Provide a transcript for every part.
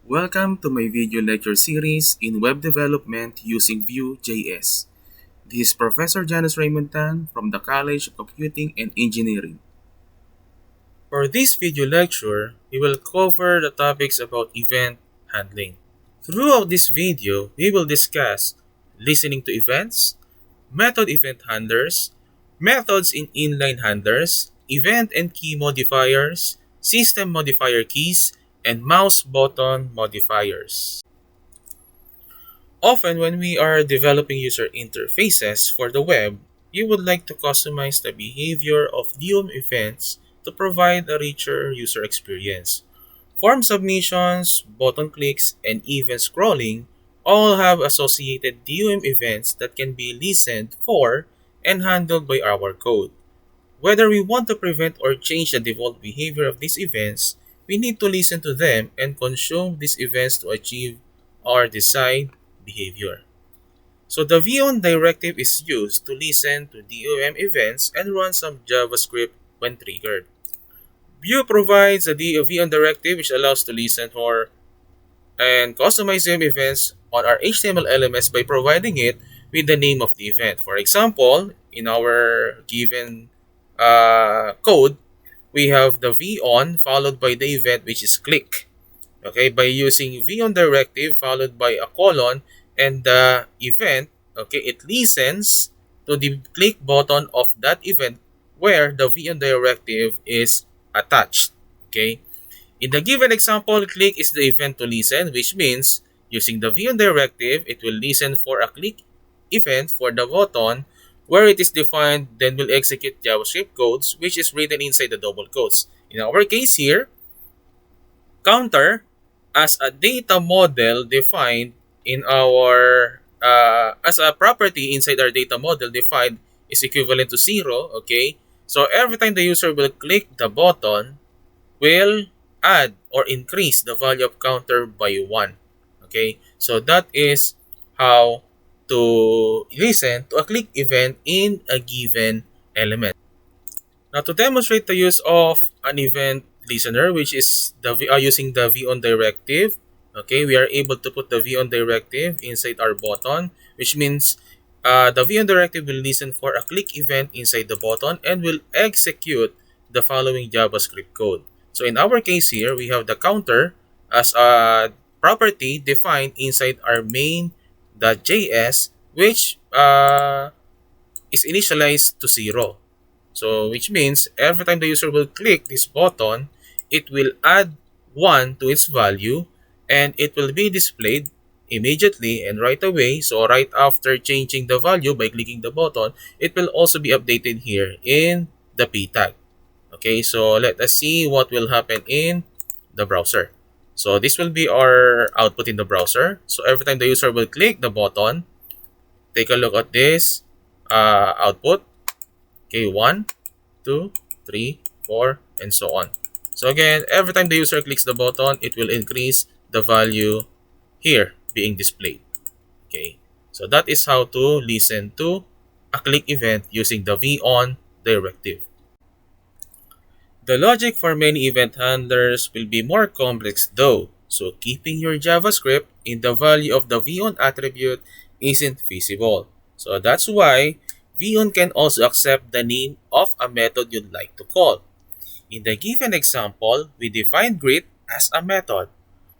Welcome to my video lecture series in web development using Vue.js. This is Professor Janice Raymond Tan from the College of Computing and Engineering. For this video lecture, we will cover the topics about event handling. Throughout this video, we will discuss listening to events, method event handlers, methods in inline handlers, event and key modifiers, system modifier keys, and mouse button modifiers. Often when we are developing user interfaces for the web, you would like to customize the behavior of DOM events to provide a richer user experience. Form submissions, button clicks, and even scrolling all have associated DOM events that can be listened for and handled by our code. Whether we want to prevent or change the default behavior of these events, we need to listen to them and consume these events to achieve our desired behavior. So the VON directive is used to listen to DOM events and run some JavaScript when triggered. Vue provides a VON directive which allows to listen for and customize DOM events on our HTML elements by providing it with the name of the event. For example, in our given code, we have the VON followed by the event which is click. Okay, by using VON directive followed by a colon and the event, okay, it listens to the click button of that event where the VON directive is attached. Okay, in the given example, click is the event to listen, which means using the VON directive, it will listen for a click event for the button where it is defined, then will execute JavaScript codes which is written inside the double quotes. In our case here, counter as a data model defined in our as a property inside our data model defined is equivalent to 0. Okay, so every time the user will click the button, will add or increase the value of counter by 1. Okay, so that is how to listen to a click event in a given element. Now, to demonstrate the use of an event listener, which is using the VON directive, okay, we are able to put the VON directive inside our button, which means the VON directive will listen for a click event inside the button and will execute the following JavaScript code. So in our case here, we have the counter as a property defined inside our main.js, which is initialized to 0. So which means every time the user will click this button, it will add 1 to its value and it will be displayed immediately and right away. So right after changing the value by clicking the button, it will also be updated here in the p tag. Okay, so let us see what will happen in the browser. So this will be our output in the browser. So every time the user will click the button, take a look at this output. Okay, 1, 2, 3, 4, and so on. So again, every time the user clicks the button, it will increase the value here being displayed. Okay, so that is how to listen to a click event using the VON directive. The logic for many event handlers will be more complex though, so keeping your JavaScript in the value of the VON attribute isn't feasible. So that's why VON can also accept the name of a method you'd like to call. In the given example, we define greet as a method.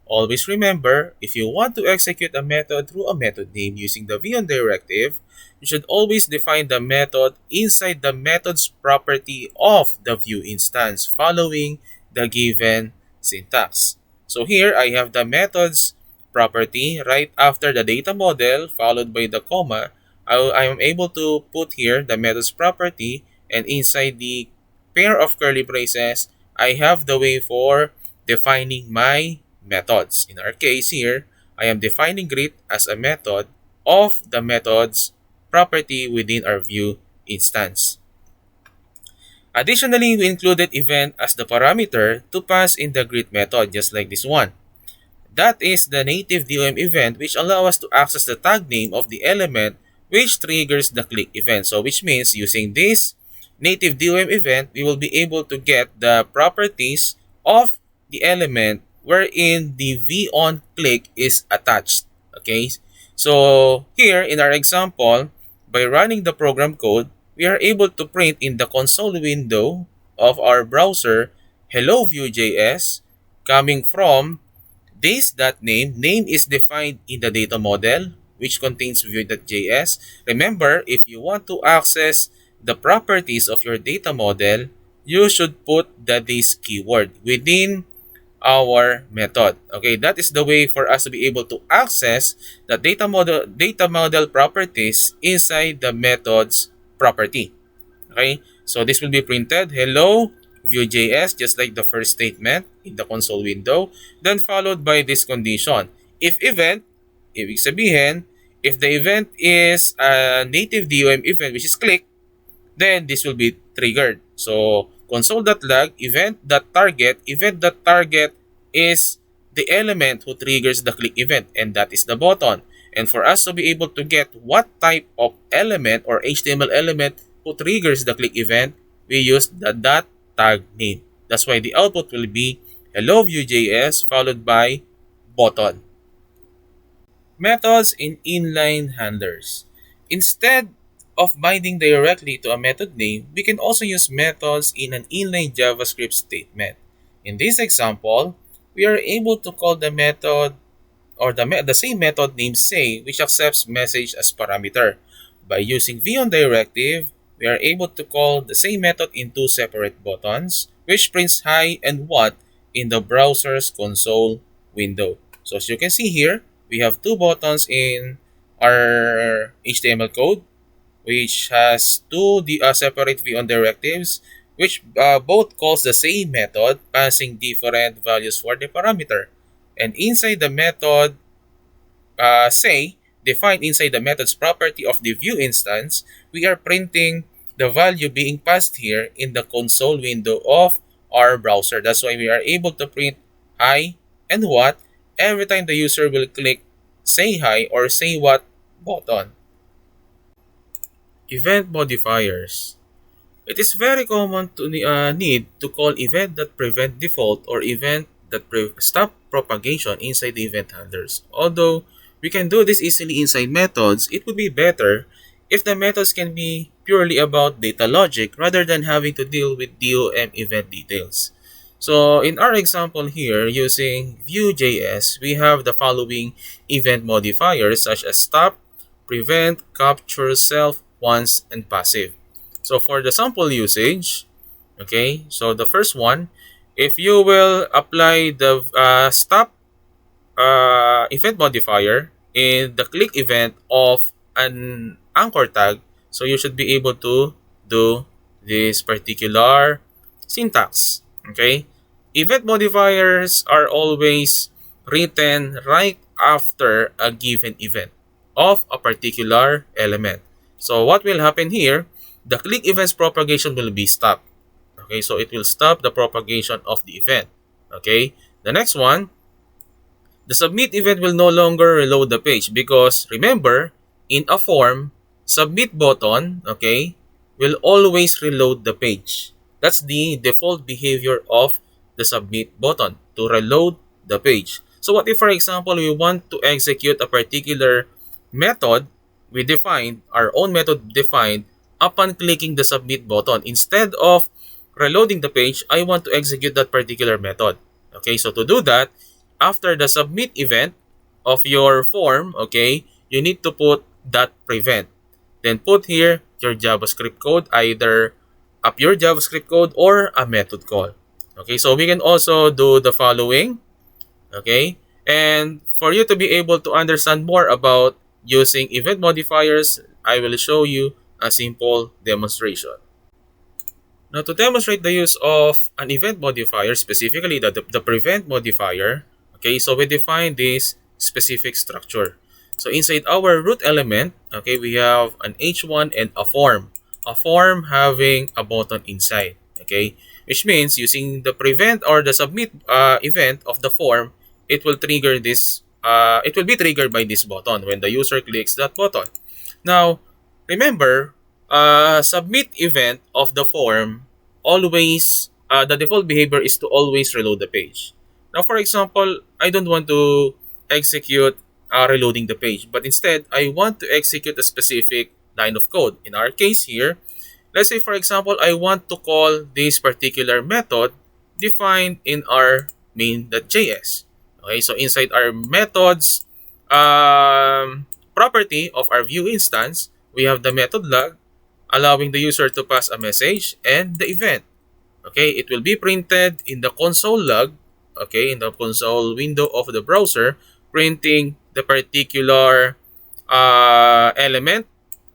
Always remember, if you want to execute a method through a method name using the VON directive, you should always define the method inside the method's property of the Vue instance following the given syntax. So here I have the method's property right after the data model followed by the comma. I am able to put here the method's property, and inside the pair of curly braces, I have the way for defining my methods. In our case here, I am defining greet as a method of the method's property within our Vue instance. Additionally, we included event as the parameter to pass in the greet method, just like this one. That is the native DOM event which allows us to access the tag name of the element which triggers the click event. So which means using this native DOM event, we will be able to get the properties of the element wherein the VOnClick is attached. Okay, so here in our example, by running the program code, we are able to print in the console window of our browser hello Vue.js coming from this.name. Name is defined in the data model which contains Vue.js. Remember, if you want to access the properties of your data model, you should put the this keyword within our method. Okay, that is the way for us to be able to access the data model properties inside the method's property. Okay, so this will be printed hello Vue.js, just like the first statement in the console window, then followed by this condition. If event, ibig sabihin, if the event is a native DOM event which is click, then this will be triggered. So console.log event.target is the element who triggers the click event, and that is the button. And for us to be able to get what type of element or HTML element who triggers the click event, we use the .tag name. That's why the output will be hello Vue.js followed by button. Methods in inline handlers. Instead of binding directly to a method name, we can also use methods in an inline JavaScript statement. In this example, we are able to call the method or the same method name say, which accepts message as parameter. By using VOnDirective, we are able to call the same method in two separate buttons, which prints hi and what in the browser's console window. So as you can see here, we have two buttons in our HTML code, which has two separate VOnDirectives, which both calls the same method, passing different values for the parameter. And inside the method say, defined inside the method's property of the Vue instance, we are printing the value being passed here in the console window of our browser. That's why we are able to print hi and what every time the user will click say hi or say what button. Event modifiers. It is very common to need to call event that prevent default or event that stop propagation inside the event handlers. Although we can do this easily inside methods, it would be better if the methods can be purely about data logic rather than having to deal with DOM event details. So in our example here, using Vue.js, we have the following event modifiers such as stop, prevent, capture, self, once, and passive. So for the sample usage, okay, so the first one, if you will apply the stop event modifier in the click event of an anchor tag, so you should be able to do this particular syntax. Okay, event modifiers are always written right after a given event of a particular element. So what will happen here, the click event's propagation will be stopped. Okay, so it will stop the propagation of the event. Okay, the next one, the submit event will no longer reload the page because remember, in a form, submit button, okay, will always reload the page. That's the default behavior of the submit button, to reload the page. So what if, for example, we want to execute a particular method we defined, our own method defined, upon clicking the submit button. Instead of reloading the page, I want to execute that particular method. Okay, so to do that, after the submit event of your form, okay, you need to put .prevent. Then put here your JavaScript code, either a pure JavaScript code or a method call. Okay, so we can also do the following. Okay, and for you to be able to understand more about using event modifiers, I will show you a simple demonstration. Now, to demonstrate the use of an event modifier, specifically the prevent modifier, okay, so we define this specific structure. So inside our root element, okay, we have an h1 and a form having a button inside, okay, which means using the prevent or the submit event of the form, it will trigger this. It will be triggered by this button when the user clicks that button. Now, remember, submit event of the form always, the default behavior is to always reload the page. Now, for example, I don't want to execute reloading the page, but instead, I want to execute a specific line of code. In our case here, let's say, for example, I want to call this particular method defined in our main.js. Okay, so inside our methods property of our view instance, we have the method log, allowing the user to pass a message and the event. Okay, it will be printed in the console log, okay, in the console window of the browser, printing the particular element,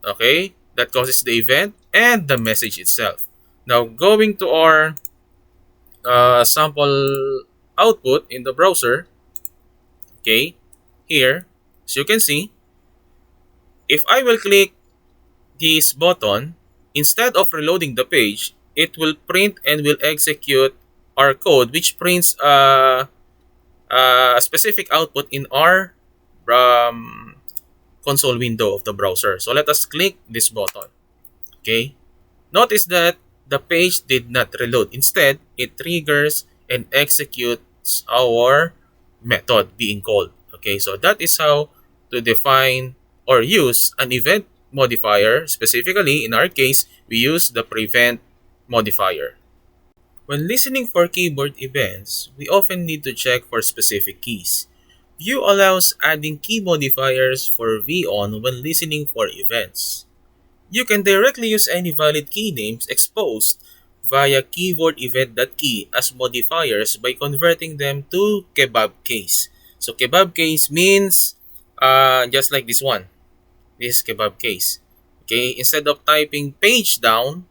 okay, that causes the event and the message itself. Now, going to our sample output in the browser, okay, here, as you can see, if I will click this button, instead of reloading the page, it will print and will execute our code, which prints a specific output in our console window of the browser. So let us click this button. Okay. Notice that the page did not reload. Instead, it triggers and executes our method being called. Okay, so that is how to define or use an event modifier. Specifically, in our case, we use the prevent modifier. When listening for keyboard events, we often need to check for specific keys. Vue allows adding key modifiers for VON when listening for events. You can directly use any valid key names exposed via keyboard_event.key as modifiers by converting them to kebab case. So kebab case means just like this one. This is kebab case. Okay, instead of typing page down,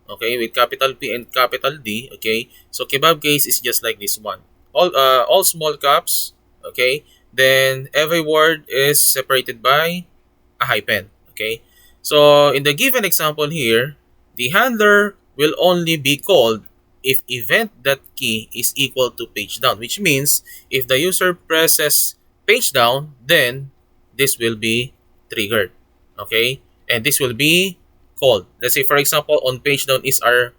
okay, with capital P and capital D, okay, so kebab case is just like this one. All small caps, okay, then every word is separated by a hyphen, okay. So in the given example here, the handler will only be called if event.key is equal to page down, which means if the user presses page down, then this will be triggered, okay, and this will be called. Let's say, for example, on page down is our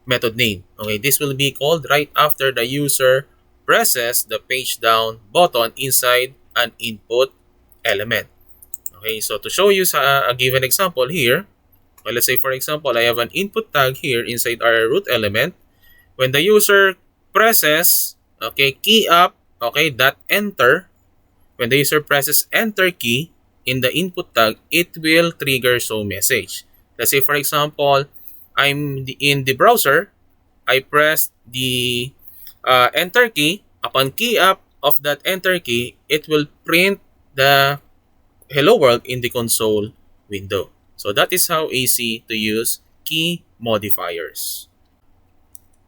method name, okay, this will be called right after the user presses the page down button inside an input element. Okay, so to show you a given example here, well, let's say, for example, I have an input tag here inside our root element. When the user presses, okay, key up, okay, dot enter, when the user presses enter key in the input tag, it will trigger show message. Let's say, for example, I'm in the browser, I press the enter key. Upon key up of that enter key, it will print the hello world in the console window. So that is how easy to use key modifiers.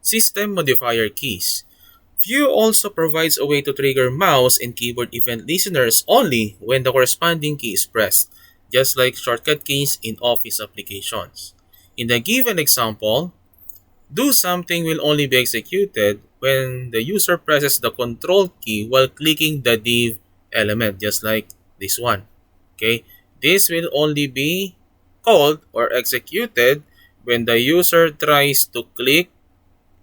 System modifier keys. Vue also provides a way to trigger mouse and keyboard event listeners only when the corresponding key is pressed, just like shortcut keys in Office applications. In the given example, do something will only be executed when the user presses the control key while clicking the div element, just like this one. Okay, this will only be called or executed when the user tries to click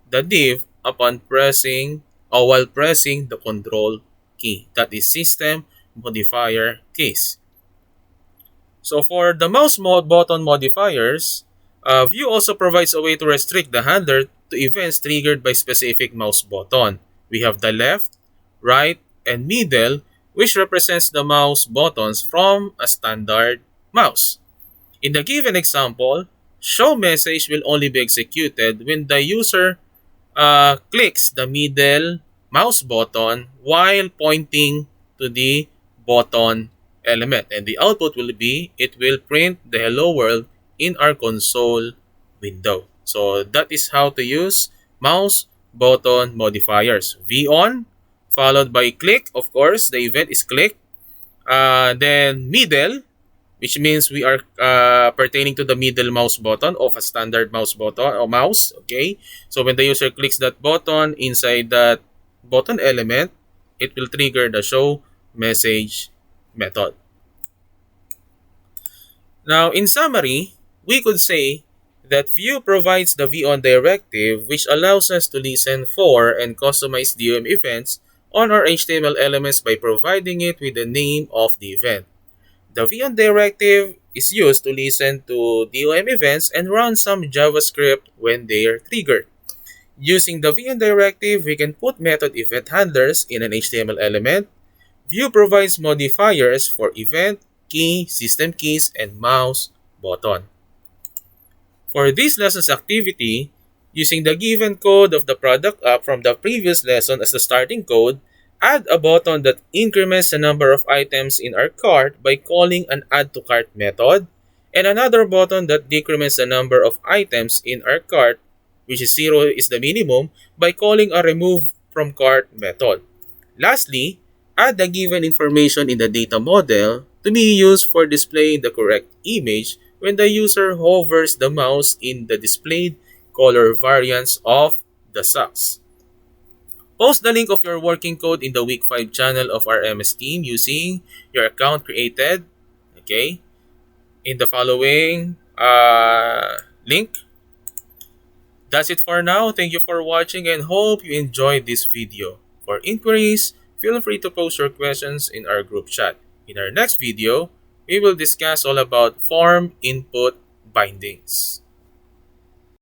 the div upon pressing or while pressing the control key. That is system modifier keys. So for the mouse button modifiers, Vue also provides a way to restrict the handler to events triggered by specific mouse button. We have the left, right, and middle, which represents the mouse buttons from a standard mouse. In the given example, show message will only be executed when the user clicks the middle mouse button while pointing to the button element, and the output will be, it will print the hello world in our console window. So that is how to use mouse button modifiers. VON followed by click, of course the event is click, then middle, which means we are pertaining to the middle mouse button of a standard mouse button or mouse. Okay, so when the user clicks that button inside that button element, it will trigger the show message method. Now, in summary, we could say that Vue provides the VON directive, which allows us to listen for and customize DOM events on our HTML elements by providing it with the name of the event. The VON directive is used to listen to DOM events and run some JavaScript when they are triggered. Using the VN directive, we can put method event handlers in an HTML element. View provides modifiers for event, key, system keys, and mouse button. For this lesson's activity, using the given code of the product app from the previous lesson as the starting code, add a button that increments the number of items in our cart by calling an add to cart method, and another button that decrements the number of items in our cart, which is 0 is the minimum, by calling a remove from cart method. Lastly, add the given information in the data model to be used for displaying the correct image when the user hovers the mouse in the displayed color variants of the socks. Post the link of your working code in the week 5 channel of our MS team using your account created, okay, in the following link. That's it for now. Thank you for watching and hope you enjoyed this video. For inquiries, feel free to post your questions in our group chat. In our next video, we will discuss all about form input bindings.